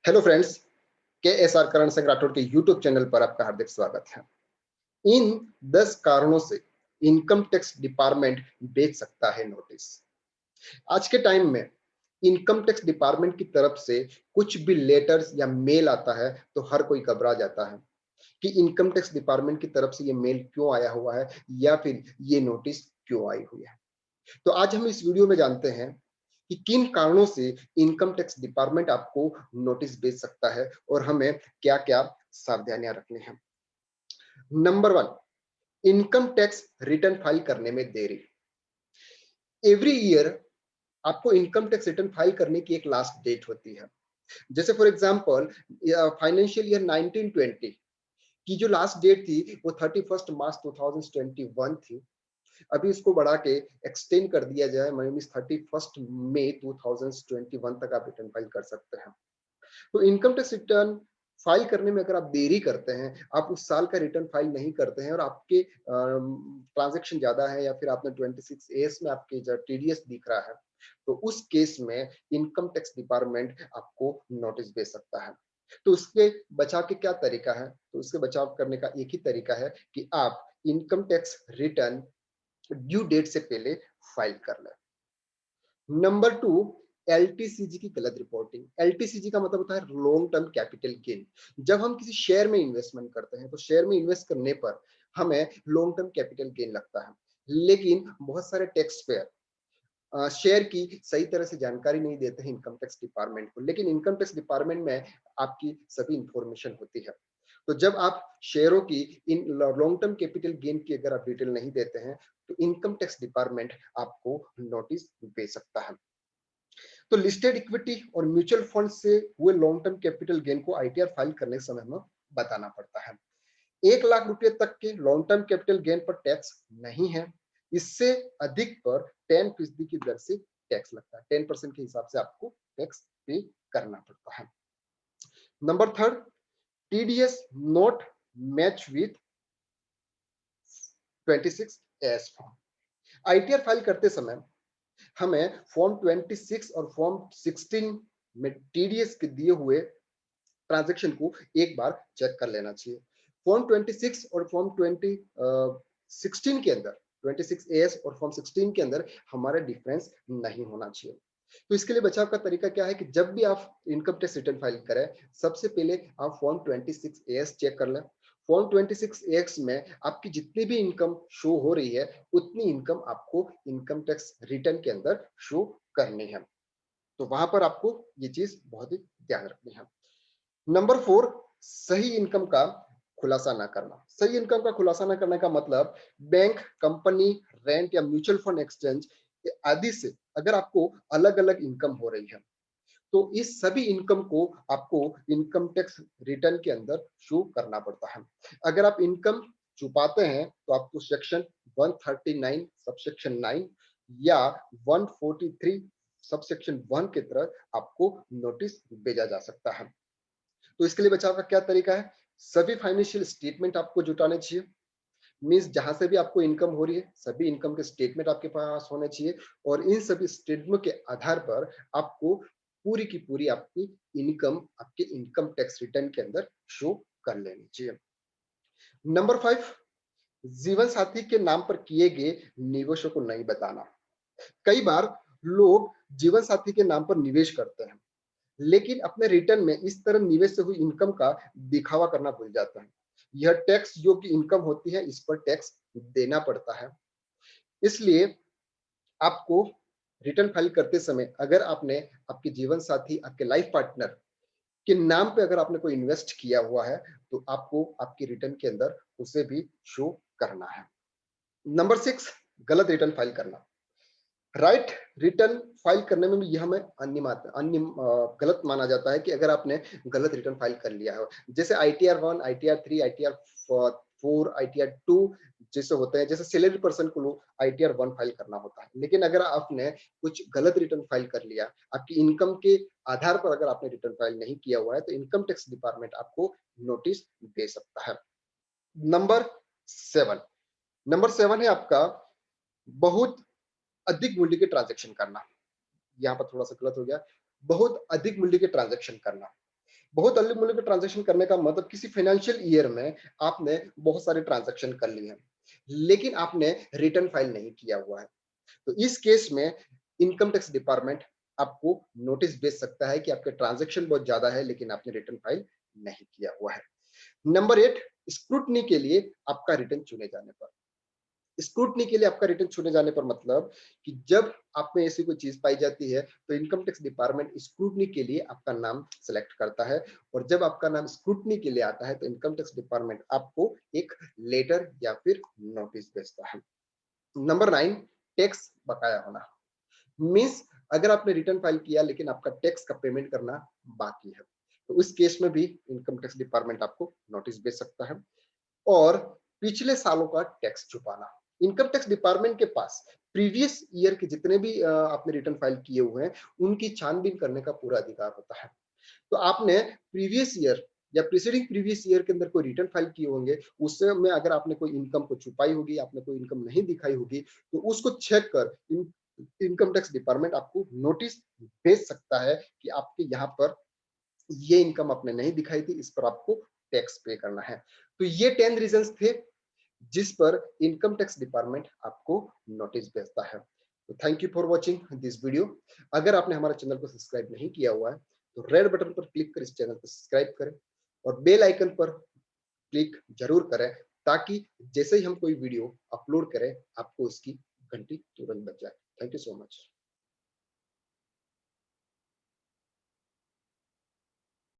Hello friends, के S R Karan Singh Rathore के YouTube channel पर आपका हार्दिक स्वागत है। इन 10 कारणों से इनकम टैक्स डिपार्टमेंट बेच सकता है नोटिस। आज के टाइम में इनकम टैक्स डिपार्टमेंट की तरफ से कुछ भी लेटर्स या मेल आता है तो हर कोई घबरा जाता है कि इनकम टैक्स डिपार्टमेंट की तरफ से ये मेल क्यों आया हुआ है या फिर ये नोटिस क्यों आई हुई है। तो आज हम इस वीडियो में जानते हैं कि किन कारणों से इनकम टैक्स डिपार्टमेंट आपको नोटिस भेज सकता है और हमें क्या-क्या सावधानियां रखनी है। Number 1, income tax return file करने में देरी। एवरी ईयर आपको इनकम टैक्स रिटर्न फाइल करने की एक लास्ट डेट होती है। जैसे फॉर एग्जांपल फाइनेंशियल ईयर 1920 की जो लास्ट डेट थी वो 31 मार्च 2021 थी। अभी इसको बढ़ा के एक्सटेंड कर दिया जाए, मीन्स 31 मई 2021 तक आप रिटर्न फाइल कर सकते हैं। तो इनकम टैक्स रिटर्न फाइल करने में अगर आप देरी करते हैं, आप उस साल का रिटर्न फाइल नहीं करते हैं और आपके ट्रांजैक्शन ज्यादा है या फिर आपने 26 एस में आपके जो टीडीएस दिख रहा है, तो उस केस में इनकम टैक्स डिपार्टमेंट आपको नोटिस भेज सकता है। तो उसके बचाव के क्या तरीका है? तो उसके बचाव करने का एक ही तरीका है कि आप income tax return due date से पहले फाइल कर लें। नंबर 2, एलटीसीजी की गलत रिपोर्टिंग। एलटीसीजी का मतलब होता है लॉन्ग टर्म कैपिटल गेन। जब हम किसी शेयर में इन्वेस्टमेंट करते हैं तो शेयर में इन्वेस्ट करने पर हमें लॉन्ग टर्म कैपिटल गेन लगता है, लेकिन बहुत सारे टैक्स पेयर शेयर की सही तरह से जानकारी नहीं देते हैं इनकम टैक्स डिपार्टमेंट को, लेकिन इनकम टैक्स डिपार्टमेंट में आपकी सभी इंफॉर्मेशन होती है। तो जब आप शेयरों की in long term capital gain की अगर आप डिटेल नहीं देते हैं तो इनकम टैक्स डिपार्टमेंट आपको नोटिस भेज सकता है। तो लिस्टेड इक्विटी और म्यूचुअल फंड से हुए लॉन्ग टर्म कैपिटल गेन को आईटीआर फाइल करने के समय में बताना पड़ता है। 1 लाख रुपए तक के लॉन्ग टर्म कैपिटल गेन पर टैक्स नहीं है। इससे अधिक पर 10% की दर से टैक्स लगता है। 10% के हिसाब से आपको टैक्स पे करना पड़ता है। Number 3, TDS not match with 26 S form. ITR file करते समय हमें फॉर्म 26 और फॉर्म 16 में टीडीएस के दिए हुए ट्रांजैक्शन को एक बार चेक कर लेना चाहिए। फॉर्म 26 और फॉर्म 16 के अंदर 26 एस और फॉर्म 16 के अंदर हमारा डिफरेंस नहीं होना चाहिए। तो इसके लिए बचाव का तरीका क्या है कि जब भी आप इनकम टैक्स रिटर्न फाइल करें, सबसे पहले आप फॉर्म 26 एस चेक कर लें। फॉर्म 26 एक्स में आपकी जितनी भी इनकम शो हो रही है उतनी इनकम आपको इनकम टैक्स रिटर्न के अंदर शो करनी है। तो वहां पर आपको ये चीज बहुत ही ध्यान रखनी है। नंबर 4, सही इनकम का खुलासा ना करना। सही इनकम का खुलासा ना करने का मतलब बैंक, कंपनी, रेंट या म्यूचुअल फंड एक्सचेंज आदि से अगर आपको अलग अलग इनकम हो रही है तो इस सभी इनकम को आपको इनकम टैक्स रिटर्न के अंदर शो करना पड़ता है। अगर आप इनकम छुपाते हैं तो आपको सेक्शन 139 सबसेक्शन 9 या 143 सबसेक्शन 1 के तहत आपको नोटिस भेजा जा सकता है। तो इसके लिए बचाव का क्या तरीका है? सभी फाइनेंशियल स्टेटमेंट आपको जुटाने चाहिए। मीन्स जहां से भी आपको इनकम हो रही है सभी इनकम के स्टेटमेंट आपके पास होने चाहिए और इन सभी स्टेटमेंट के आधार पर आपको पूरी की पूरी आपकी इनकम आपके इनकम टैक्स रिटर्न के अंदर शो कर लेनी चाहिए। नंबर 5, जीवन साथी के नाम पर किए गए निवेशों को नहीं बताना। कई बार लोग जीवन साथी के नाम पर निवेश करते हैं, लेकिन अपने रिटर्न में इस तरह निवेश से हुई इनकम का दिखावा करना भूल जाता है। यह टैक्स जो कि इनकम होती है इस पर टैक्स देना पड़ता है। इसलिए आपको रिटर्न फाइल करते समय अगर आपने आपके जीवन साथी, आपके लाइफ पार्टनर के नाम पे अगर आपने कोई इन्वेस्ट किया हुआ है तो आपको आपकी रिटर्न के अंदर उसे भी शो करना है। नंबर 6, गलत रिटर्न फाइल करना। राइट रिटर्न फाइल करने में भी यह हमें गलत माना जाता है कि अगर आपने गलत रिटर्न फाइल कर लिया है, जैसे आईटीआर 1, आईटीआर 3, आईटीआर 4, आईटीआर 2 जैसे होते हैं। जैसे सैलरी पर्सन को आईटीआर 1 फाइल करना होता है, लेकिन अगर आपने कुछ गलत रिटर्न फाइल कर लिया, आपकी इनकम के आधार पर अगर आपने रिटर्न फाइल नहीं किया हुआ है तो इनकम टैक्स डिपार्टमेंट आपको नोटिस दे सकता है। नंबर 7, नंबर 7 है आपका बहुत अधिक मूल्य के ट्रांजैक्शन करना। यहाँ पर थोड़ा सा गलत हो गया। बहुत अधिक मूल्य के ट्रांजैक्शन करना। बहुत अल्लू मूल्य के ट्रांजैक्शन करने का मतलब किसी फाइनेंशियल ईयर में आपने बहुत सारे ट्रांजैक्शन कर लिए हैं, लेकिन आपने रिटर्न फाइल नहीं किया हुआ है। तो इस केस में इनकम टैक्स डिपार्टमेंट आपको नोटिस भेज सकता है कि आपके ट्रांजैक्शन बहुत ज्यादा है लेकिन आपने रिटर्न फाइल नहीं किया हुआ है। नंबर 8, स्क्रूटनी के लिए आपका रिटर्न चुने जाने पर। स्क्रूटनी के लिए आपका रिटर्न चुने जाने पर मतलब कि जब आप में ऐसी कोई चीज पाई जाती है तो इनकम टैक्स डिपार्टमेंट स्क्रूटनी के लिए आपका नाम सेलेक्ट करता है, और जब आपका नाम स्क्रूटनी के लिए आता है तो इनकम टैक्स डिपार्टमेंट आपको एक लेटर या फिर नोटिस भेजता है। नंबर 9, टैक्स बकाया होना। मीन्स अगर आपने रिटर्न फाइल किया लेकिन आपका टैक्स का पेमेंट करना बाकी है, तो उस केस में भी इनकम टैक्स डिपार्टमेंट आपको नोटिस भेज सकता है। और पिछले सालों का टैक्स छुपाना। इनकम टैक्स डिपार्टमेंट के पास प्रीवियस ईयर के जितने भी आपने रिटर्न फाइल किए हुए हैं, उनकी छानबीन करने का पूरा अधिकार होता है। तो आपने प्रीवियस ईयर या प्रीसीडिंग प्रीवियस ईयर के अंदर कोई रिटर्न फाइल किए होंगे, उसमें अगर आपने कोई इनकम को छुपाई होगी, आपने कोई इनकम नहीं दिखाई होगी, तो उसको चेक कर इनकम टैक्स डिपार्टमेंट आपको नोटिस भेज सकता है कि आपके यहाँ पर ये इनकम आपने नहीं दिखाई थी, इस पर आपको टैक्स पे करना है। तो ये 10 रीजंस थे जिस पर इनकम टैक्स डिपार्टमेंट आपको नोटिस भेजता है। तो thank you for watching this video. अगर आपने हमारे चैनल को सब्सक्राइब नहीं किया हुआ है तो रेड बटन पर क्लिक कर इस चैनल को सब्सक्राइब करें और बेल आइकन पर क्लिक जरूर करें, ताकि जैसे ही हम कोई वीडियो अपलोड करें आपको इसकी घंटी तुरंत बज जाए। Thank you so much.